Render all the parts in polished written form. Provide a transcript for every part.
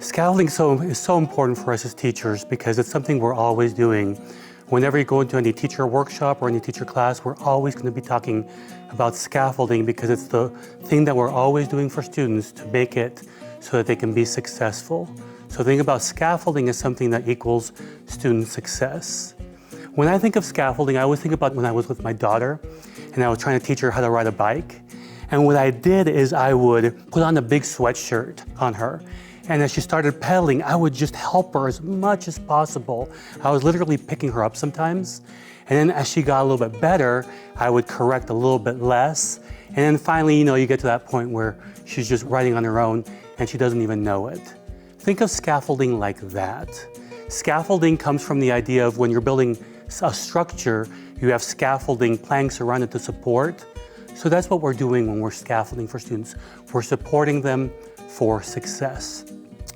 Scaffolding is so important for us as teachers because it's something we're always doing. Whenever you go into any teacher workshop or any teacher class, we're always going to be talking about scaffolding because it's the thing that we're always doing for students to make it so that they can be successful. So think about scaffolding as something that equals student success. When I think of scaffolding, I always think about when I was with my daughter and I was trying to teach her how to ride a bike. And what I did is I would put on a big sweatshirt on her. And as she started pedaling, I would just help her as much as possible. I was literally picking her up sometimes. And then as she got a little bit better, I would correct a little bit less. And then finally, you get to that point where she's just riding on her own and she doesn't even know it. Think of scaffolding like that. Scaffolding comes from the idea of when you're building a structure, you have scaffolding planks around it to support. So that's what we're doing when we're scaffolding for students. We're supporting them for success.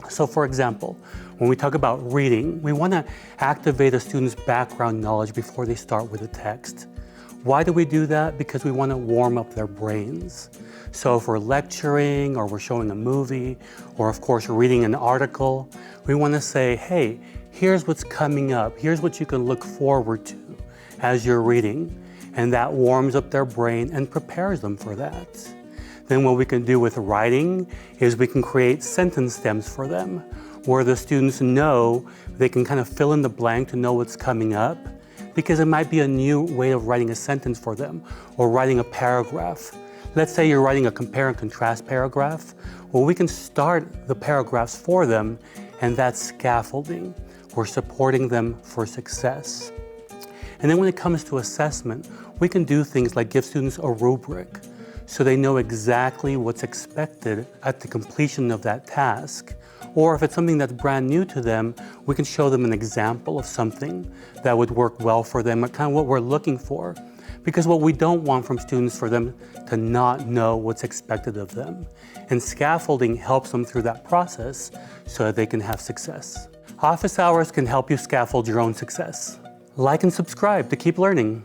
So for example, when we talk about reading, we want to activate a student's background knowledge before they start with a text. Why do we do that? Because we want to warm up their brains. So if we're lecturing or we're showing a movie or of course reading an article, we want to say, hey, here's what's coming up. Here's what you can look forward to as you're reading. And that warms up their brain and prepares them for that. Then what we can do with writing is we can create sentence stems for them, where the students know they can kind of fill in the blank to know what's coming up, because it might be a new way of writing a sentence for them, or writing a paragraph. Let's say you're writing a compare and contrast paragraph. Well, we can start the paragraphs for them, and that's scaffolding. We're supporting them for success. And then when it comes to assessment, we can do things like give students a rubric so they know exactly what's expected at the completion of that task. Or if it's something that's brand new to them, we can show them an example of something that would work well for them, kind of what we're looking for. Because what we don't want from students for them to not know what's expected of them. And scaffolding helps them through that process so that they can have success. Office hours can help you scaffold your own success. Like and subscribe to keep learning.